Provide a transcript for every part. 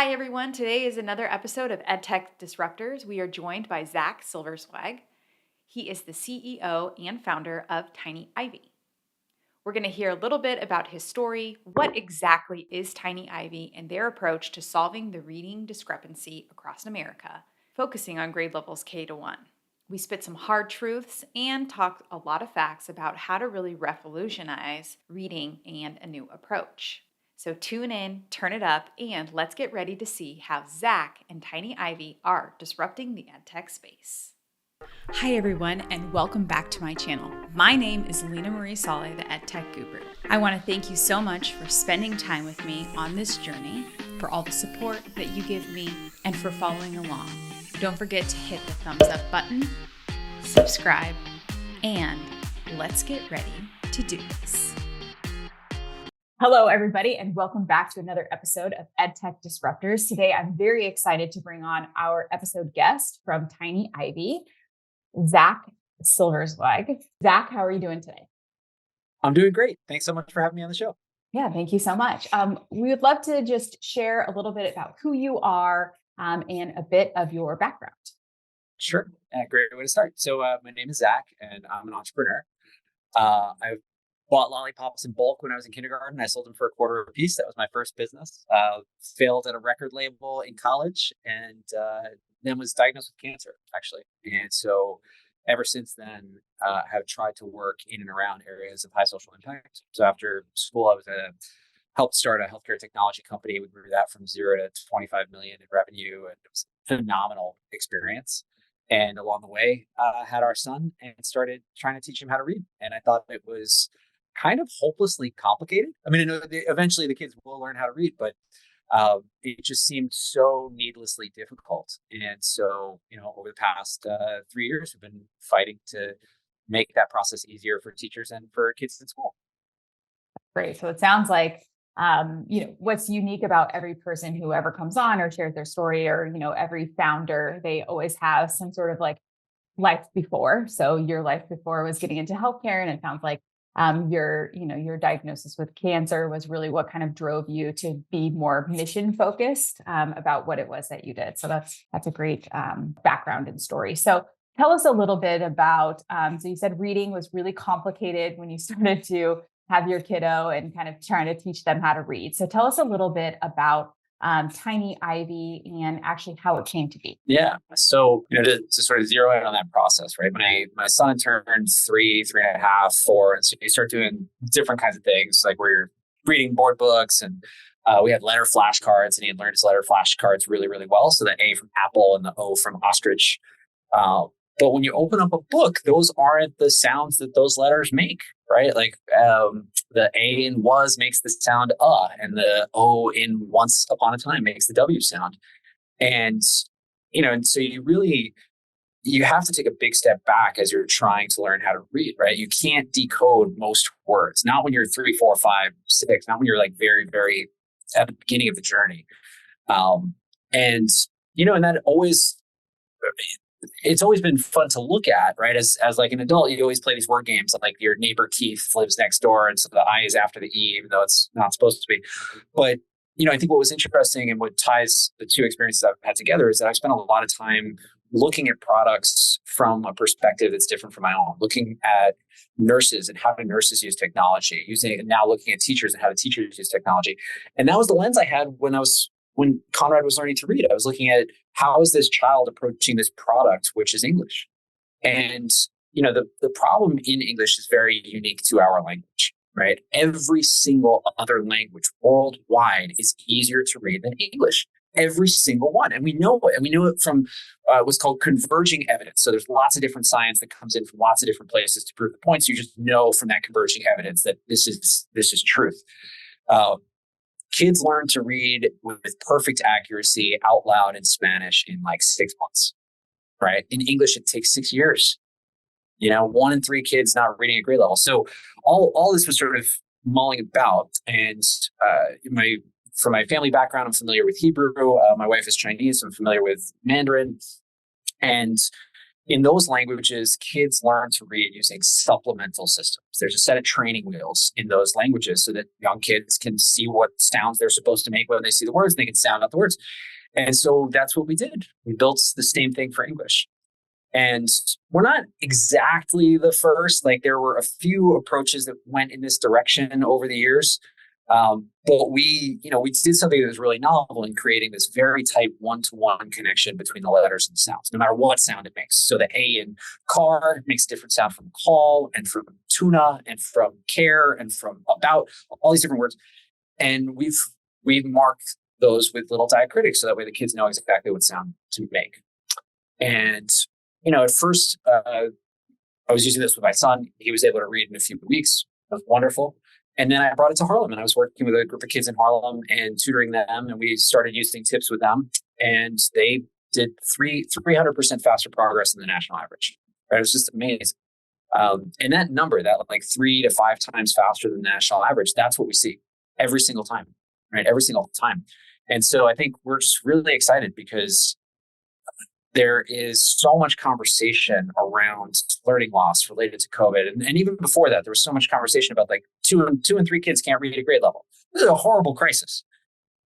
Hi, everyone. Today is another episode of Edtech Disruptors. We are joined by Zach Silversweig. He is the CEO and founder of TinyIV. We're going to hear a little bit about his story, what exactly is TinyIV, and their approach to solving the reading discrepancy across America, focusing on grade levels K to 1. We spit some hard truths and talk a lot of facts about how to really revolutionize reading and a new approach. So tune in, turn it up, and let's get ready to see how Zach and TinyIV are disrupting the edtech space. Hi everyone, and welcome back to my channel. My name is Leena Marie Saleh, the Edtech Guru. I want to thank you so much for spending time with me on this journey, for all the support that you give me, and for following along. Don't forget to hit the thumbs up button, subscribe, and let's get ready to do this. Hello, everybody, and welcome back to another episode of Edtech Disruptors. Today, I'm very excited to bring on our episode guest from TinyIV, Zach Silverzweig. Zach, how are you doing today? I'm doing great. Thanks so much for having me on the show. Yeah, thank you so much. We would love to just share a little bit about who you are and a bit of your background. Sure. Great way to start. So my name is Zach, and I'm an entrepreneur. I bought lollipops in bulk when I was in kindergarten. I sold them for a quarter a piece. That was my first business. Failed at a record label in college, and then was diagnosed with cancer, actually. And so ever since then, have tried to work in and around areas of high social impact. So after school, I was helped start a healthcare technology company. We grew that from 0 to 25 million in revenue, and it was a phenomenal experience. And along the way, had our son and started trying to teach him how to read. And I thought it was kind of hopelessly complicated. I mean, I know eventually the kids will learn how to read, but it just seemed so needlessly difficult. And so, over the past 3 years, we've been fighting to make that process easier for teachers and for kids in school. Great. So it sounds like, what's unique about every person who ever comes on or shares their story, or, every founder, they always have some sort of like life before. So your life before was getting into healthcare, and it sounds like your diagnosis with cancer was really what kind of drove you to be more mission focused about what it was that you did. So that's a great background and story. So tell us a little bit about, so you said reading was really complicated when you started to have your kiddo and kind of trying to teach them how to read. So tell us a little bit about TinyIV and actually how it came to be. Yeah. So, to sort of zero in on that process, right? My son turned 3.5, 4. And so you start doing different kinds of things, like where you're reading board books, and we had letter flashcards, and he had learned his letter flashcards really, really well. So the A from apple and the O from ostrich. But when you open up a book, those aren't the sounds that those letters make, right? Like the A in was makes the sound and the O in once upon a time makes the W sound. And, and so you have to take a big step back as you're trying to learn how to read, right? You can't decode most words, not when you're 3, 4, 5, 6, not when you're like very, very at the beginning of the journey. And that always, it's always been fun to look at, right? As like an adult, you always play these word games, like your neighbor Keith lives next door, and so the I is after the E, even though it's not supposed to be. But I think what was interesting and what ties the two experiences I've had together is that I've spent a lot of time looking at products from a perspective that's different from my own, looking at nurses and how do nurses use technology, and now looking at teachers and how do teachers use technology. And that was the lens I had when Conrad was learning to read. I was looking at how is this child approaching this product, which is English. And, the problem in English is very unique to our language, right? Every single other language worldwide is easier to read than English. Every single one. And we know it. And we know it from what's called converging evidence. So there's lots of different science that comes in from lots of different places to prove the points. You just know from that converging evidence that this is truth. Kids learn to read with perfect accuracy out loud in Spanish in like 6 months, right? In English, it takes 6 years. 1 in 3 kids not reading at grade level. So all this was sort of mulling about. And from my family background, I'm familiar with Hebrew. My wife is Chinese, so I'm familiar with Mandarin. And in those languages, kids learn to read using supplemental systems. There's a set of training wheels in those languages so that young kids can see what sounds they're supposed to make when they see the words, and they can sound out the words. And so that's what we did. We built the same thing for English. And we're not exactly the first. Like, there were a few approaches that went in this direction over the years. But we did something that was really novel in creating this very tight one-to-one connection between the letters and sounds, no matter what sound it makes. So the A in car makes a different sound from call and from tuna and from care and from about, all these different words. And we've marked those with little diacritics so that way the kids know exactly what sound to make. And, at first, I was using this with my son. He was able to read in a few weeks. It was wonderful. And then I brought it to Harlem, and I was working with a group of kids in Harlem and tutoring them. And we started using tips with them, and they did 300% faster progress than the national average. Right? It was just amazing. And that number, that like 3 to 5 times faster than the national average, that's what we see every single time, right? Every single time. And so I think we're just really excited because there is so much conversation around learning loss related to COVID. And even before that, there was so much conversation about like two and three kids can't read at grade level. This is a horrible crisis.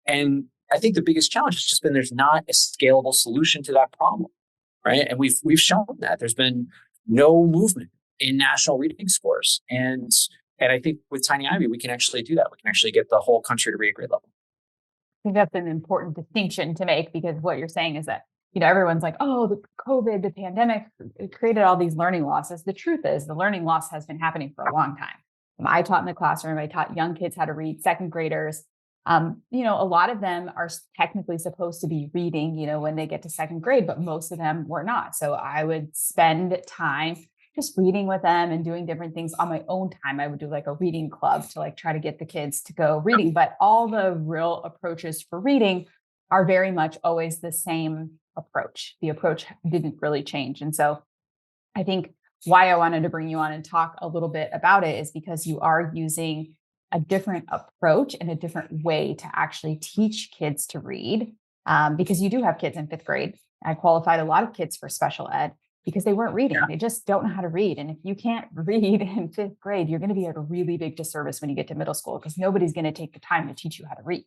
And I think the biggest challenge has just been there's not a scalable solution to that problem, right? And we've shown that there's been no movement in national reading scores. And I think with TinyIV, we can actually do that. We can actually get the whole country to read at grade level. I think that's an important distinction to make, because what you're saying is that, everyone's like, oh, the COVID, the pandemic, it created all these learning losses. The truth is the learning loss has been happening for a long time. I taught in the classroom. I taught young kids how to read, second graders. A lot of them are technically supposed to be reading, when they get to second grade, but most of them were not. So I would spend time just reading with them and doing different things on my own time. I would do like a reading club to like try to get the kids to go reading. But all the real approaches for reading are very much always the same approach. The approach didn't really change. And so I think why I wanted to bring you on and talk a little bit about it is because you are using a different approach and a different way to actually teach kids to read. Because you do have kids in 5th grade. I qualified a lot of kids for special ed because they weren't reading. They just don't know how to read. And if you can't read in 5th grade, you're going to be at a really big disservice when you get to middle school, because nobody's going to take the time to teach you how to read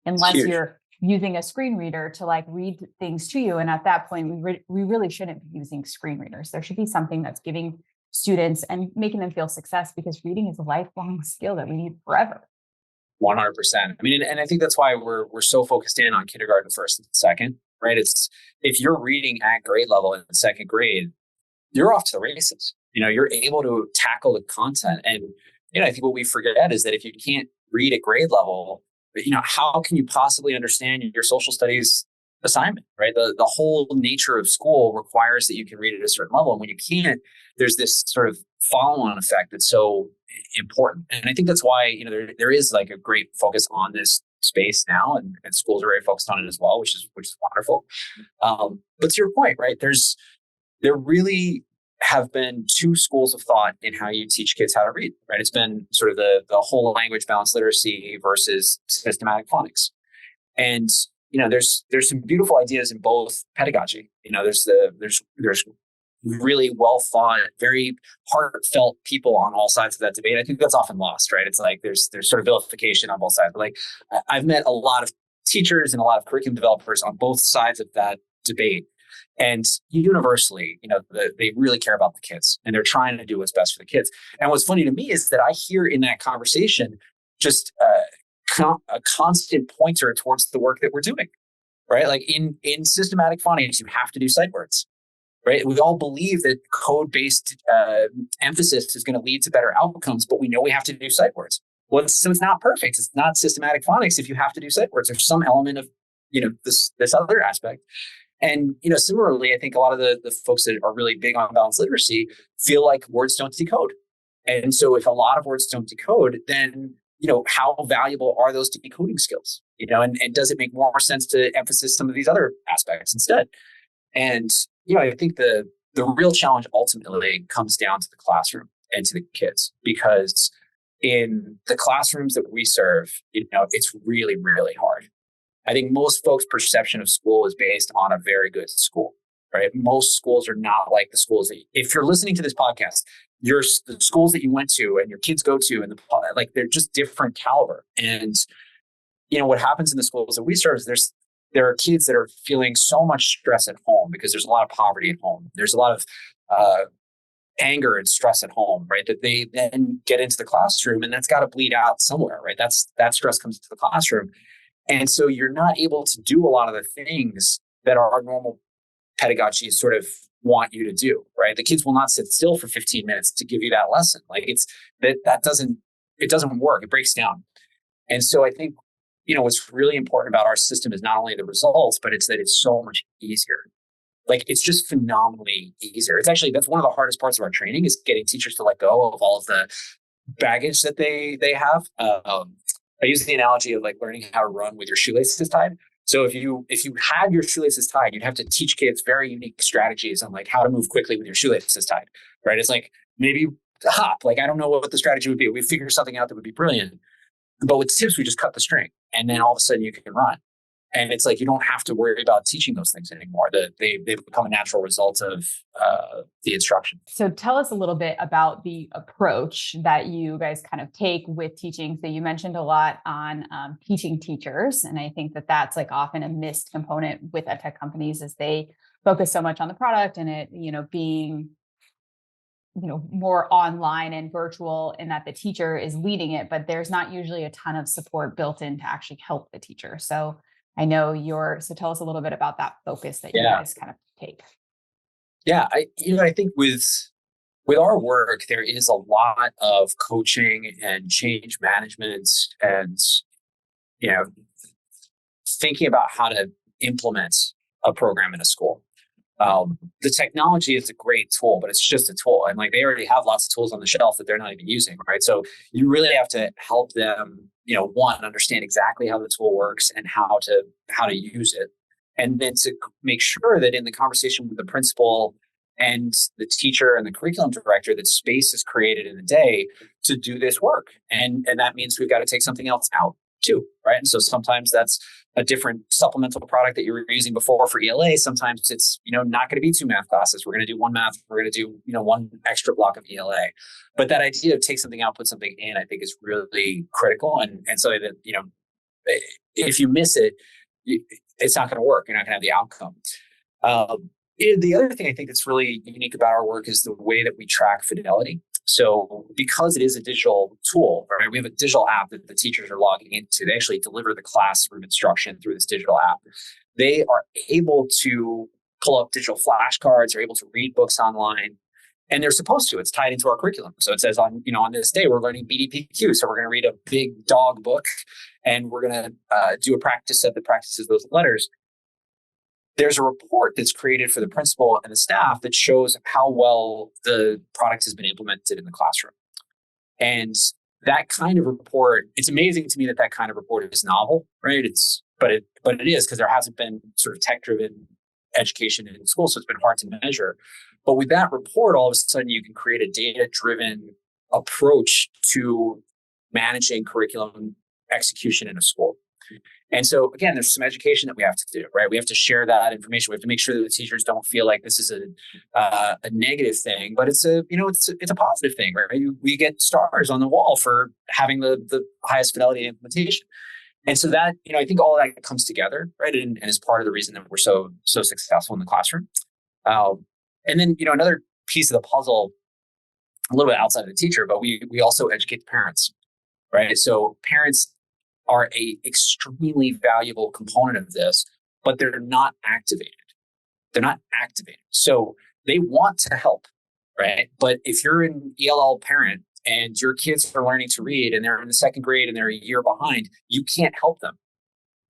unless you're using a screen reader to like read things to you. And at that point, we really shouldn't be using screen readers. There should be something that's giving students and making them feel success, because reading is a lifelong skill that we need forever. 100%. I mean, and I think that's why we're so focused in on kindergarten, first and second, right? It's, if you're reading at grade level in second grade, you're off to the races. You're able to tackle the content. And, I think what we forget is that if you can't read at grade level, how can you possibly understand your social studies assignment, right? The whole nature of school requires that you can read at a certain level. And when you can't, there's this sort of follow-on effect that's so important. And I think that's why, there is like a great focus on this space now, and schools are very focused on it as well, which is wonderful. But to your point, right, there really have been 2 schools of thought in how you teach kids how to read, right? It's been sort of the whole language balanced literacy versus systematic phonics. And, there's some beautiful ideas in both pedagogy. There's really well thought, very heartfelt people on all sides of that debate. I think that's often lost, right? It's like there's sort of vilification on both sides. But like, I've met a lot of teachers and a lot of curriculum developers on both sides of that debate. And universally, they really care about the kids, and they're trying to do what's best for the kids. And what's funny to me is that I hear in that conversation just a constant pointer towards the work that we're doing, right? Like in systematic phonics, you have to do sight words, right? We all believe that code-based emphasis is going to lead to better outcomes, but we know we have to do sight words. Well, so it's not perfect. It's not systematic phonics if you have to do sight words. There's some element of, this other aspect. And, similarly, I think a lot of the folks that are really big on balanced literacy feel like words don't decode. And so if a lot of words don't decode, then, how valuable are those decoding skills? And does it make more sense to emphasize some of these other aspects instead? And, I think the real challenge ultimately comes down to the classroom and to the kids, because in the classrooms that we serve, it's really, really hard. I think most folks' perception of school is based on a very good school, right? Most schools are not like the schools that, if you're listening to this podcast, the schools that you went to and your kids go to, and they're just different caliber. And what happens in the schools that we serve is there are kids that are feeling so much stress at home because there's a lot of poverty at home. There's a lot of anger and stress at home, right? That they then get into the classroom, and that's got to bleed out somewhere, right? That stress comes into the classroom. And so you're not able to do a lot of the things that our normal pedagogies sort of want you to do, right? The kids will not sit still for 15 minutes to give you that lesson. Like it doesn't work. It breaks down. And so I think, what's really important about our system is not only the results, but it's that it's so much easier. Like it's just phenomenally easier. That's one of the hardest parts of our training is getting teachers to let go of all of the baggage that they have. I use the analogy of like learning how to run with your shoelaces tied. So if you had your shoelaces tied, you'd have to teach kids very unique strategies on like how to move quickly with your shoelaces tied, right? It's like maybe hop. Like I don't know what the strategy would be. We figure something out that would be brilliant. But with tips, we just cut the string, and then all of a sudden you can run. And it's like you don't have to worry about teaching those things anymore. They've become a natural result of the instruction. So tell us a little bit about the approach that you guys kind of take with teaching. So you mentioned a lot on teaching teachers. And I think that that's like often a missed component with edtech companies is they focus so much on the product and it, being more online and virtual, and that the teacher is leading it, but there's not usually a ton of support built in to actually help the teacher. So I know so tell us a little bit about that focus that you guys kind of take. Yeah. I think with our work, there is a lot of coaching and change management and, thinking about how to implement a program in a school. The technology is a great tool, but it's just a tool. And like they already have lots of tools on the shelf that they're not even using, right? So you really have to help them, one, understand exactly how the tool works and how to use it. And then to make sure that in the conversation with the principal and the teacher and the curriculum director, that space is created in the day to do this work. And that means we've got to take something else out too, right? And so sometimes that's a different supplemental product that you were using before for ELA. Sometimes it's, not going to be 2 math classes. We're going to do 1 math. We're going to do, 1 extra block of ELA. But that idea of take something out, put something in, I think is really critical. And so that, if you miss it, it's not going to work. You're not going to have the outcome. The other thing I think that's really unique about our work is the way that we track fidelity. So because it is a digital tool, right? We have a digital app that the teachers are logging into. They actually deliver the classroom instruction through this digital app. They are able to pull up digital flashcards. They're able to read books online, and they're supposed to. It's tied into our curriculum. So it says on this day, we're learning BDPQ. So we're going to read a big dog book, and we're going to do a practice set that practices those letters. There's a report that's created for the principal and the staff that shows how well the product has been implemented in the classroom. And that kind of report, it's amazing to me that kind of report is novel, right? But it is, because there hasn't been sort of tech-driven education in school, so it's been hard to measure. But with that report, all of a sudden you can create a data-driven approach to managing curriculum execution in a school. And so again, there's some education that we have to do, right? We have to share that information. We have to make sure that the teachers don't feel like this is a negative thing, but it's a positive thing, right? We get stars on the wall for having the highest fidelity implementation. And so that, I think all that comes together, right? And is part of the reason that we're so successful in the classroom. And then, another piece of the puzzle, a little bit outside of the teacher, but we also educate the parents, right? So parents are a extremely valuable component of this, but they're not activated. So they want to help, right? But if you're an ELL parent and your kids are learning to read and they're in the 2nd grade and they're a year behind, you can't help them.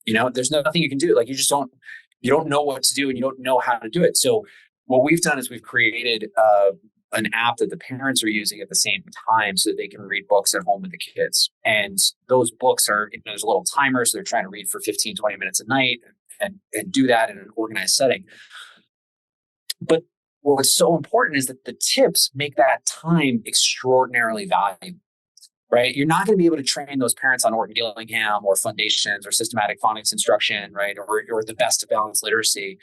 There's nothing you can do. Like you don't know what to do and you don't know how to do it. So what we've done is we've created an app that the parents are using at the same time so that they can read books at home with the kids. And those books are, there's a little timer. So they're trying to read for 15, 20 minutes a night and do that in an organized setting. But what's so important is that the tips make that time extraordinarily valuable, right? You're not going to be able to train those parents on Orton Gillingham or foundations or systematic phonics instruction, right? Or the best of balanced literacy.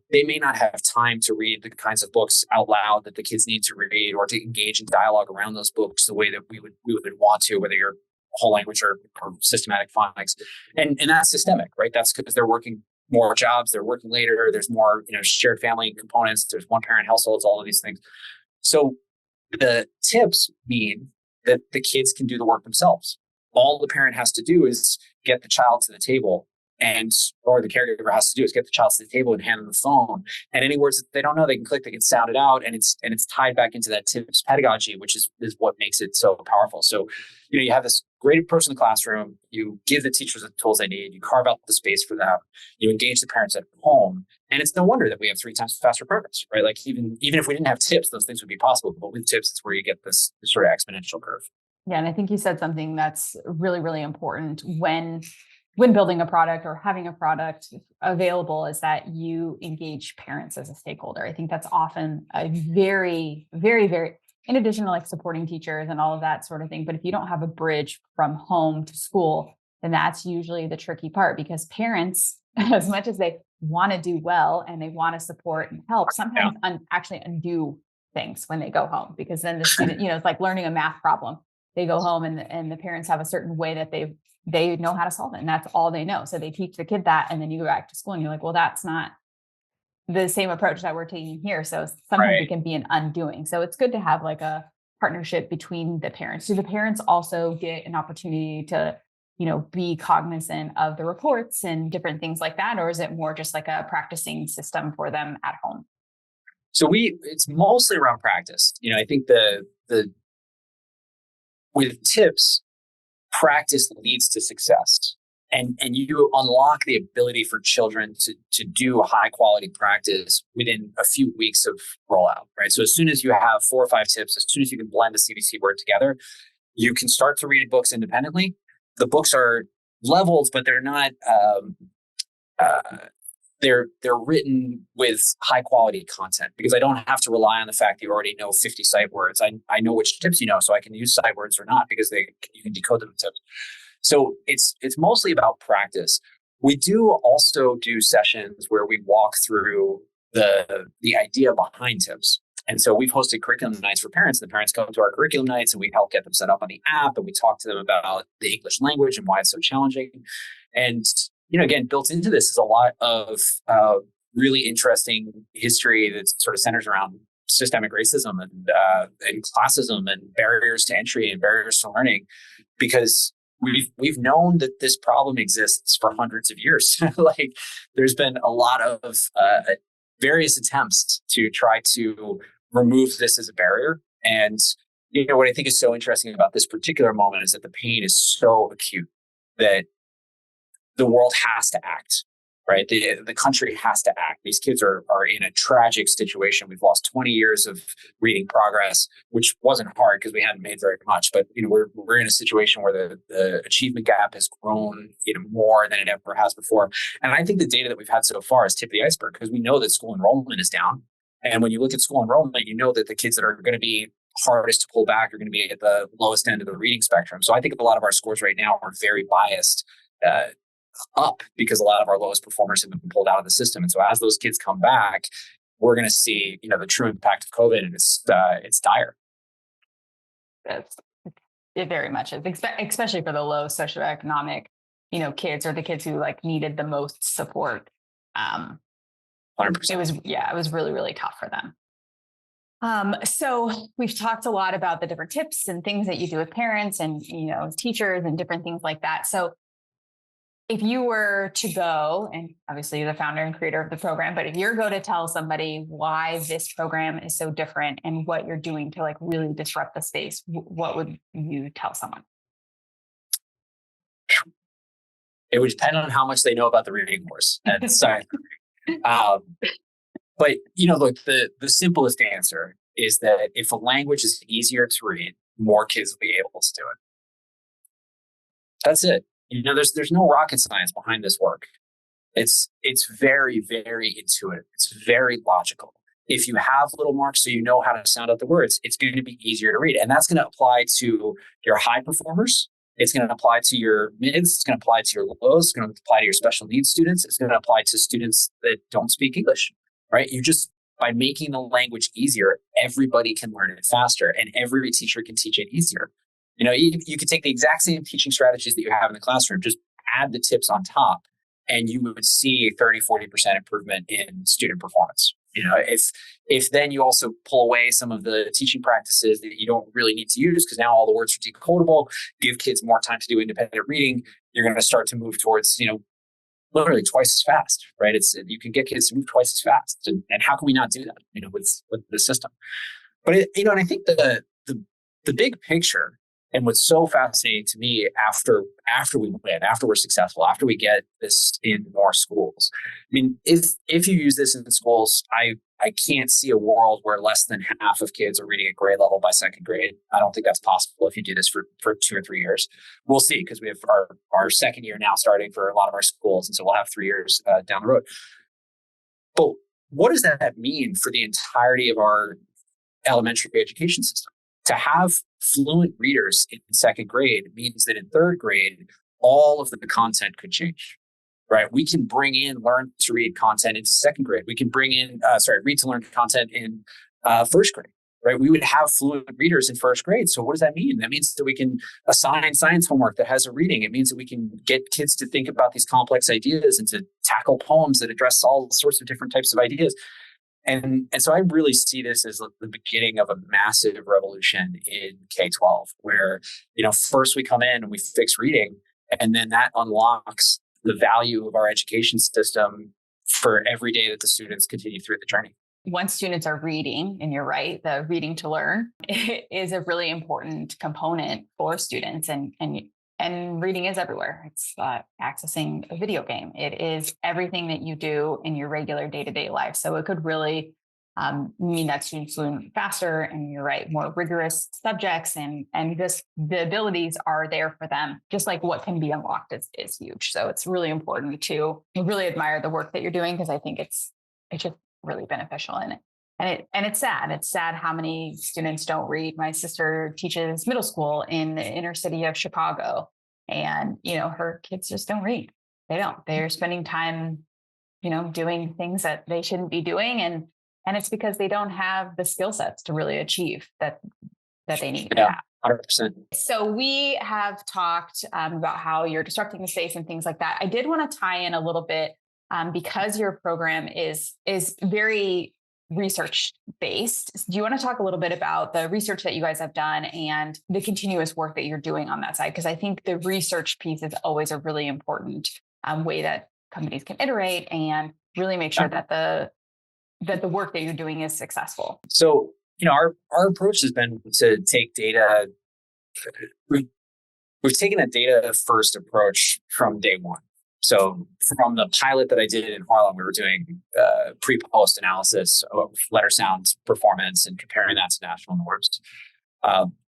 They may not have time to read the kinds of books out loud that the kids need to read, or to engage in dialogue around those books the way that we would want to, whether you're whole language or systematic phonics. And that's systemic, right? That's because they're working more jobs, they're working later, there's more, shared family components, there's one parent households, all of these things. So the tips mean that the kids can do the work themselves. All the parent has to do is get the child to the table, or the caregiver has to do is get the child to the table and hand them the phone. And any words that they don't know, they can click, they can sound it out, and it's tied back into that tips pedagogy, which is what makes it so powerful. So, you have this great person in the classroom, you give the teachers the tools they need, you carve out the space for them, you engage the parents at home, and it's no wonder that we have 3 times faster progress, right? Like even if we didn't have tips, those things would be possible, but with tips, it's where you get this sort of exponential curve. Yeah, and I think you said something that's really, really important when building a product or having a product available, is that you engage parents as a stakeholder. I think that's often a very, very, very, in addition to like supporting teachers and all of that sort of thing. But if you don't have a bridge from home to school, then that's usually the tricky part, because parents, as much as they want to do well and they want to support and help, sometimes actually undo things when they go home, because then the student, it's like learning a math problem. They go home and the parents have a certain way that they know how to solve it, and that's all they know. So they teach the kid that, and then you go back to school and you're like, well, that's not the same approach that we're taking here. So sometimes it can be an undoing. So it's good to have like a partnership between the parents. Do the parents also get an opportunity to, be cognizant of the reports and different things like that? Or is it more just like a practicing system for them at home? So it's mostly around practice. I think with tips, practice leads to success, and you unlock the ability for children to do high quality practice within a few weeks of rollout, right? So as soon as you have 4 or 5 tips, as soon as you can blend a CBC word together, you can start to read books independently. The books are levels, but they're not. They're written with high quality content, because I don't have to rely on the fact that you already know 50 sight words. I know which tips so I can use sight words or not, because you can decode them in tips. So it's mostly about practice. We do also do sessions where we walk through the idea behind tips. And so we've hosted curriculum nights for parents. The parents come to our curriculum nights and we help get them set up on the app, and we talk to them about the English language and why it's so challenging. And again, built into this is a lot of really interesting history that sort of centers around systemic racism and classism and barriers to entry and barriers to learning, because we've known that this problem exists for hundreds of years. Like there's been a lot of various attempts to try to remove this as a barrier. And what I think is so interesting about this particular moment is that the pain is so acute that the world has to act, right? The country has to act. These kids are in a tragic situation. We've lost 20 years of reading progress, which wasn't hard because we hadn't made very much. But we're in a situation where the achievement gap has grown more than it ever has before. And I think the data that we've had so far is tip of the iceberg, because we know that school enrollment is down. And when you look at school enrollment, you know that the kids that are going to be hardest to pull back are going to be at the lowest end of the reading spectrum. So I think a lot of our scores right now are very biased up, because a lot of our lowest performers have been pulled out of the system. And so as those kids come back, we're going to see, the true impact of COVID, and it's dire. It very much is, especially for the low socioeconomic, kids, or the kids who like needed the most support. 100%. It was really, really tough for them. So we've talked a lot about the different tips and things that you do with parents and, teachers and different things like that. So if you were to go, and obviously you're the founder and creator of the program, but if you're going to tell somebody why this program is so different and what you're doing to like really disrupt the space, what would you tell someone? It would depend on how much they know about the reading course. And sorry. But look, the simplest answer is that if a language is easier to read, more kids will be able to do it. That's it. There's no rocket science behind this work. It's very, very intuitive. It's very logical. if you have little marks so you know how to sound out the words, it's going to be easier to read. And that's going to apply to your high performers. It's going to apply to your mids. It's going to apply to your lows. It's going to apply to your special needs students. It's going to apply to students that don't speak English, right? You just, by making the language easier, everybody can learn it faster and every teacher can teach it easier. You know, you could take the exact same teaching strategies that you have in the classroom, just add the tips on top, and you would see 30, 40% improvement in student performance. You know, if then you also pull away some of the teaching practices that you don't really need to use, because now all the words are decodable, give kids more time to do independent reading, you're going to start to move towards, you know, literally twice as fast, right? You can get kids to move twice as fast. And how can we not do that, you know, with the system? But you know, and I think the big picture, and what's so fascinating to me after we win, after we're successful, after we get this in more schools, I mean, if you use this in schools, I can't see a world where less than half of kids are reading at grade level by second grade. I don't think that's possible if you do this for 2 or 3 years. We'll see, because we have our second year now starting for a lot of our schools. And so we'll have 3 years down the road. But what does that mean for the entirety of our elementary education system? To have fluent readers in second grade means that in third grade, all of the content could change, right? We can bring in learn to read content into second grade. We can bring in, read to learn content in first grade, right? We would have fluent readers in first grade. So what does that mean? That means that we can assign science homework that has a reading. It means that we can get kids to think about these complex ideas and to tackle poems that address all sorts of different types of ideas. And so I really see this as the beginning of a massive revolution in K-12, where, you know, first we come in and we fix reading, and then that unlocks the value of our education system for every day that the students continue through the journey. Once students are reading, and you're right, the reading to learn is a really important component for students, and reading is everywhere. It's accessing a video game. It is everything that you do in your regular day-to-day life. So it could really mean that students learn faster, and you're right, more rigorous subjects, and just the abilities are there for them. Just like what can be unlocked is huge. So it's really important to really admire the work that you're doing, because I think it's just really beneficial in it. And it's sad. It's sad how many students don't read. My sister teaches middle school in the inner city of Chicago, and, you know, her kids just don't read. They don't. They're spending time, you know, doing things that they shouldn't be doing. And it's because they don't have the skill sets to really achieve that they need to have. 100%. So we have talked about how you're disrupting the space and things like that. I did want to tie in a little bit because your program is very research based. Do you want to talk a little bit about the research that you guys have done and the continuous work that you're doing on that side? Because I think the research piece is always a really important way that companies can iterate and really make sure that the work that you're doing is successful. So, you know, our approach has been to take data. We've taken a data first approach from day one. So from the pilot that I did in Harlem, we were doing pre-post analysis of letter sound performance and comparing that to national norms.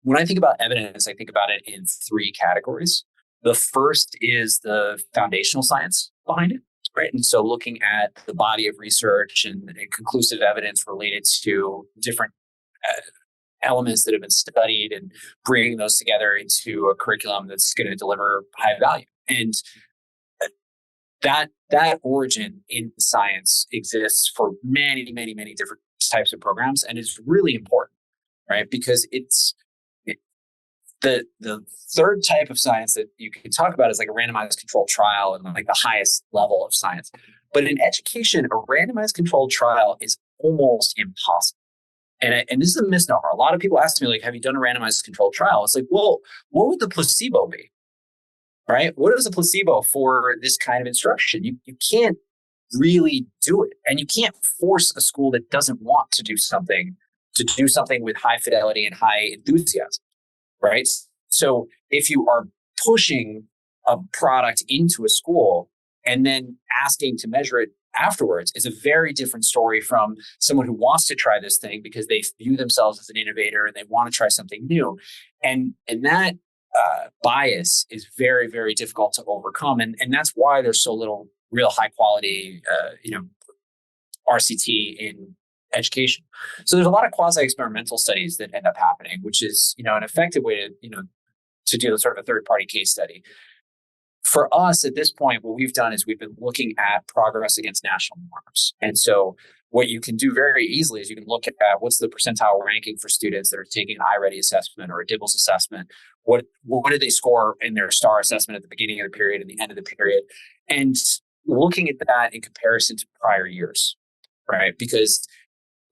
When I think about evidence, I think about it in 3 categories. The first is the foundational science behind it, right? And so looking at the body of research and conclusive evidence related to different elements that have been studied and bringing those together into a curriculum that's going to deliver high value. And that origin in science exists for many, many, many different types of programs, and it's really important, right? Because the third type of science that you can talk about is like a randomized controlled trial and like the highest level of science. But in education, a randomized controlled trial is almost impossible. And this is a misnomer. A lot of people ask me, like, have you done a randomized controlled trial? It's like, well, what would the placebo be? Right? What is a placebo for this kind of instruction? You can't really do it. And you can't force a school that doesn't want to do something with high fidelity and high enthusiasm, right? So if you are pushing a product into a school and then asking to measure it afterwards, is a very different story from someone who wants to try this thing because they view themselves as an innovator and they want to try something new. And that bias is very, very difficult to overcome. And that's why there's so little real high quality, RCT in education. So there's a lot of quasi-experimental studies that end up happening, which is, an effective way to, to do sort of a third-party case study. For us at this point, what we've done is we've been looking at progress against national norms. And so what you can do very easily is you can look at what's the percentile ranking for students that are taking an iReady assessment or a DIBELS assessment. What did they score in their STAR assessment at the beginning of the period and the end of the period? And looking at that in comparison to prior years, right? Because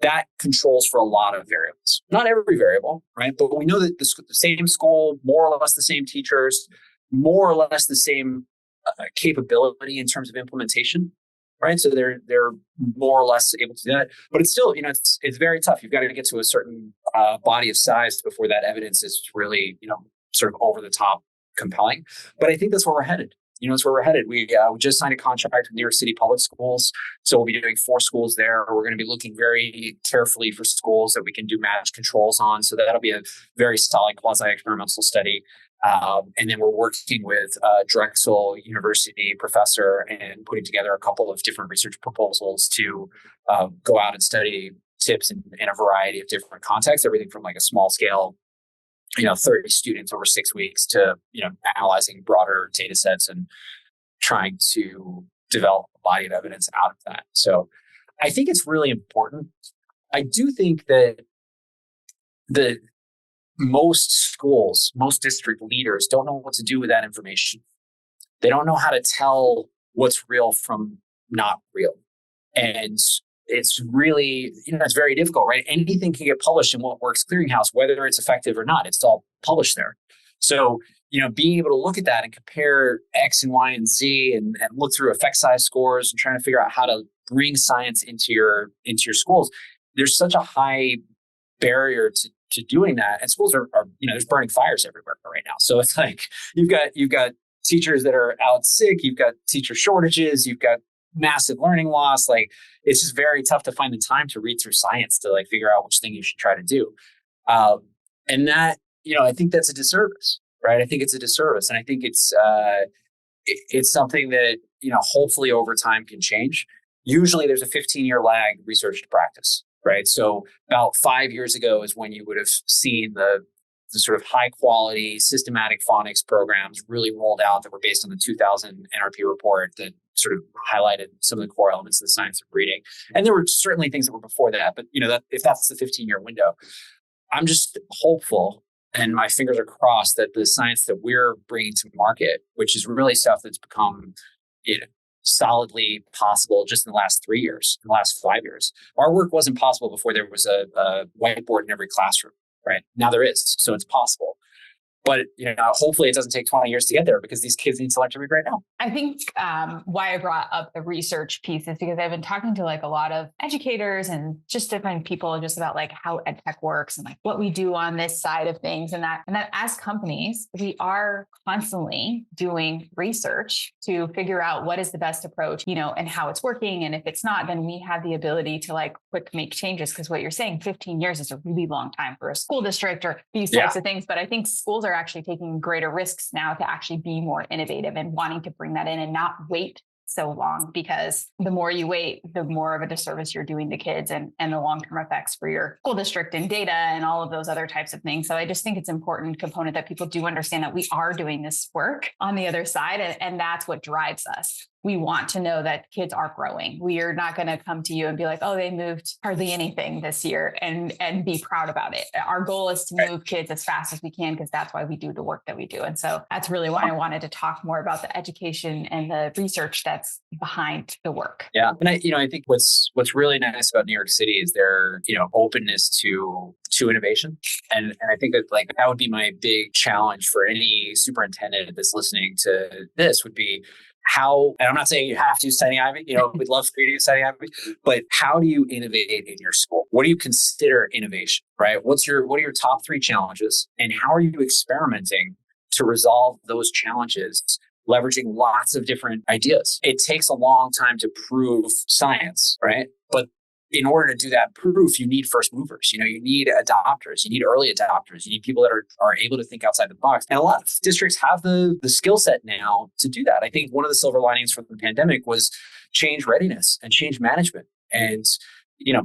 that controls for a lot of variables. Not every variable, right? But we know that the same school, more or less the same teachers, more or less the same capability in terms of implementation, right? So they're more or less able to do that. But it's still, it's very tough. You've got to get to a certain body of size before that evidence is really, sort of over the top compelling. But I think that's where we're headed. That's where we're headed. We just signed a contract with New York City Public Schools. So we'll be doing 4 schools there. We're going to be looking very carefully for schools that we can do match controls on. So that'll be a very solid quasi-experimental study. And then we're working with Drexel University professor and putting together a couple of different research proposals to go out and study tips in a variety of different contexts, everything from like a small scale 30 students over 6 weeks to, analyzing broader data sets and trying to develop a body of evidence out of that. So I think it's really important. I do think that most schools, most district leaders don't know what to do with that information. They don't know how to tell what's real from not real. And it's really, it's very difficult, right? Anything can get published in What Works Clearinghouse, whether it's effective or not. It's all published there. So, being able to look at that and compare X and Y and Z and look through effect size scores and trying to figure out how to bring science into your schools, there's such a high barrier to doing that. And schools are there's burning fires everywhere right now. So it's like you've got teachers that are out sick, you've got teacher shortages, you've got massive learning loss. Like it's just very tough to find the time to read through science to like figure out which thing you should try to do. And that, I think that's a disservice, right? I think it's a disservice. And I think it's something that, hopefully over time can change. Usually there's a 15-year lag research to practice, right? So about 5 years ago is when you would have seen the sort of high quality systematic phonics programs really rolled out that were based on the 2000 NRP report that sort of highlighted some of the core elements of the science of reading. And there were certainly things that were before that, but that if that's the 15-year window, I'm just hopeful and my fingers are crossed that the science that we're bringing to market, which is really stuff that's become solidly possible just in the last 3 years, in the last 5 years. Our work wasn't possible before there was a whiteboard in every classroom. Right now there is, so it's possible. But hopefully it doesn't take 20 years to get there because these kids need to learn to read right now. I think why I brought up the research piece is because I've been talking to like a lot of educators and just different people just about like how edtech works and like what we do on this side of things and that as companies, we are constantly doing research to figure out what is the best approach, and how it's working. And if it's not, then we have the ability to like quick make changes. Because what you're saying, 15 years is a really long time for a school district or these types of things. But I think schools are actually taking greater risks now to actually be more innovative and wanting to bring that in and not wait so long, because the more you wait, the more of a disservice you're doing to kids and the long-term effects for your school district and data and all of those other types of things. So I just think it's an important component that people do understand that we are doing this work on the other side. And that's what drives us. We want to know that kids are growing. We are not going to come to you and be like, oh, they moved hardly anything this year and be proud about it. Our goal is to move kids as fast as we can because that's why we do the work that we do. And so that's really why I wanted to talk more about the education and the research that's behind the work. Yeah. And I think what's really nice about New York City is their, openness to innovation. And I think that that would be my big challenge for any superintendent that's listening to this would be, how, and I'm not saying you have to use TinyIVY, we'd love for you to use TinyIVY, but how do you innovate in your school? What do you consider innovation, right? What are your top 3 challenges and how are you experimenting to resolve those challenges, leveraging lots of different ideas? It takes a long time to prove science, right? But in order to do that proof, you need first movers. You need adopters. You need early adopters. You need people that are able to think outside the box. And a lot of districts have the skill set now to do that. I think one of the silver linings from the pandemic was change readiness and change management. And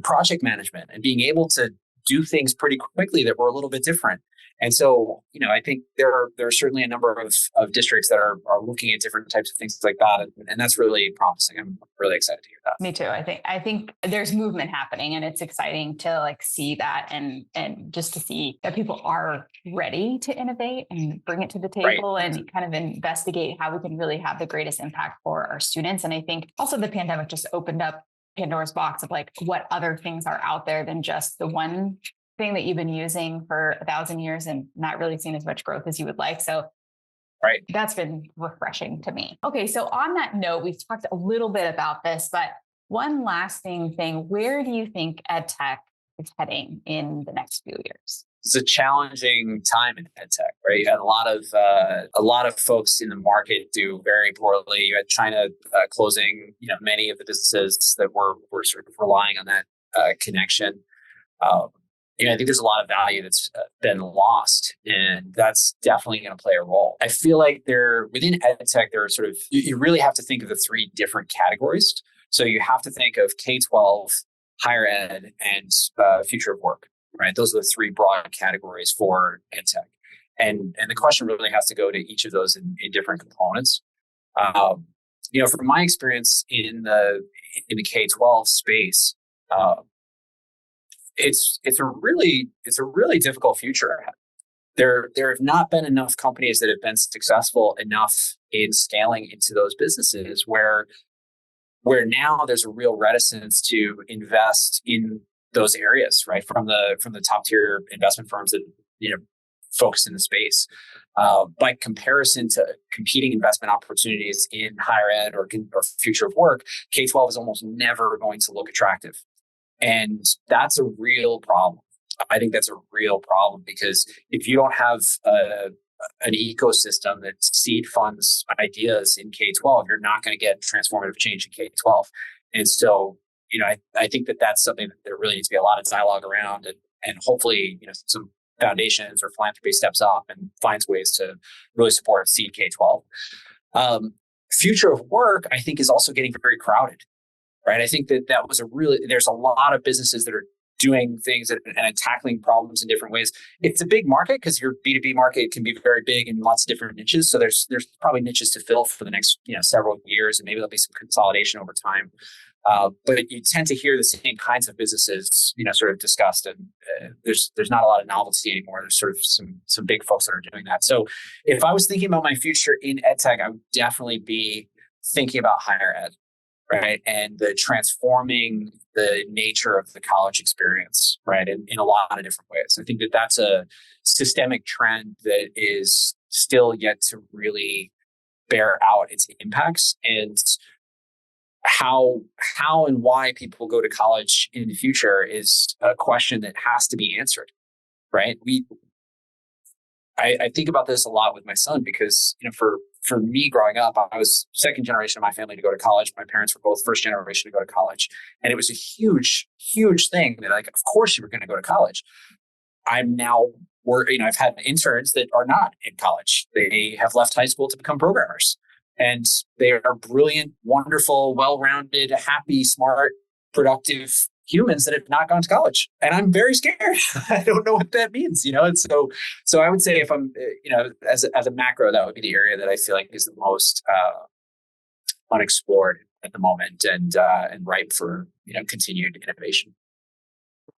project management and being able to do things pretty quickly that were a little bit different. And so, I think there are certainly a number of districts that are looking at different types of things like that. And that's really promising. I'm really excited to hear that. Me too. I think there's movement happening, and it's exciting to like see that and just to see that people are ready to innovate and bring it to the table, right, and kind of investigate how we can really have the greatest impact for our students. And I think also the pandemic just opened up Pandora's box of like what other things are out there than just the one thing that you've been using for 1,000 years and not really seeing as much growth as you would like. So right, that's been refreshing to me. Okay, so on that note, we've talked a little bit about this, but one lasting thing, where do you think EdTech is heading in the next few years? It's a challenging time in EdTech, right? You had a lot of folks in the market do very poorly. You had China closing, many of the businesses that were sort of relying on that connection. I think there's a lot of value that's been lost, and that's definitely going to play a role. I feel like within EdTech, there are sort of, you really have to think of the three different categories. So you have to think of K-12, higher ed, and future of work, right? Those are the three broad categories for EdTech. And the question really has to go to each of those in different components. From my experience in the K-12 space, it's a really difficult future ahead. There have not been enough companies that have been successful enough in scaling into those businesses where now there's a real reticence to invest in those areas, right? From the top tier investment firms that focus in the space. By comparison to competing investment opportunities in higher ed or future of work, K-12 is almost never going to look attractive. And that's a real problem. I think that's a real problem because if you don't have an ecosystem that seed funds ideas in K-12, you're not going to get transformative change in K-12. And so, I think that's something that there really needs to be a lot of dialogue around, and hopefully, some foundations or philanthropy steps up and finds ways to really support seed K-12. Future of work, I think, is also getting very crowded. Right. I think that was there's a lot of businesses that are doing things and tackling problems in different ways. It's a big market because your B2B market can be very big in lots of different niches. So there's probably niches to fill for the next several years, and maybe there'll be some consolidation over time. But you tend to hear the same kinds of businesses, sort of discussed, and there's not a lot of novelty anymore. There's sort of some big folks that are doing that. So if I was thinking about my future in EdTech, I would definitely be thinking about higher ed. Right. And the transforming the nature of the college experience, right, in a lot of different ways. I think that's a systemic trend that is still yet to really bear out its impacts, and how and why people go to college in the future is a question that has to be answered. Right. I think about this a lot with my son because, for me growing up, I was second generation of my family to go to college. My parents were both first generation to go to college. And it was a huge, huge thing that of course you were going to go to college. I'm now, I've had interns that are not in college. They have left high school to become programmers. And they are brilliant, wonderful, well-rounded, happy, smart, productive humans that have not gone to college. And I'm very scared. I don't know what that means, And so I would say if I'm, as a macro, that would be the area that I feel like is the most unexplored at the moment and ripe for, continued innovation.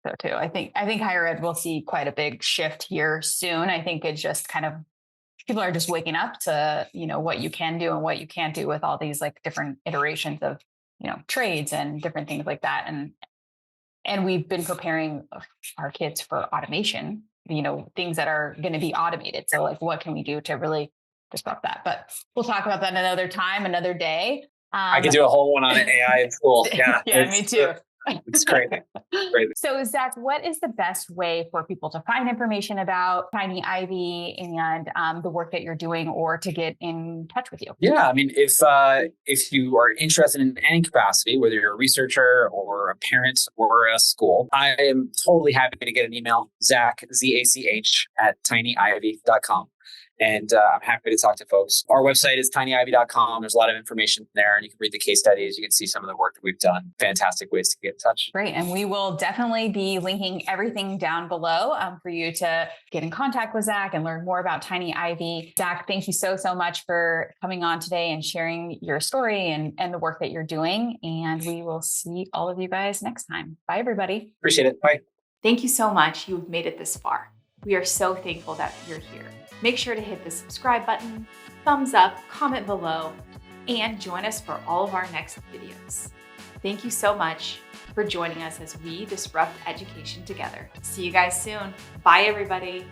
So too. I think higher ed will see quite a big shift here soon. I think it's just kind of, people are just waking up to, what you can do and what you can't do with all these like different iterations of, trades and different things like that. And we've been preparing our kids for automation, things that are going to be automated. So like, what can we do to really disrupt that? But we'll talk about that another time, another day. I could do a whole one on AI in school. Yeah, yeah, me too. It's great. So Zach, what is the best way for people to find information about TinyIV and the work that you're doing, or to get in touch with you? Yeah, I mean, if you are interested in any capacity, whether you're a researcher or a parent or a school, I am totally happy to get an email, Zach, ZACH, at tinyivy.com. And I'm happy to talk to folks. Our website is tinyivy.com. There's a lot of information there, and you can read the case studies. You can see some of the work that we've done. Fantastic ways to get in touch. Great. And we will definitely be linking everything down below for you to get in contact with Zach and learn more about TinyIV. Zach, thank you so much for coming on today and sharing your story and the work that you're doing. And we will see all of you guys next time. Bye, everybody. Appreciate it. Bye. Thank you so much. You've made it this far. We are so thankful that you're here. Make sure to hit the subscribe button, thumbs up, comment below, and join us for all of our next videos. Thank you so much for joining us as we disrupt education together. See you guys soon. Bye, everybody.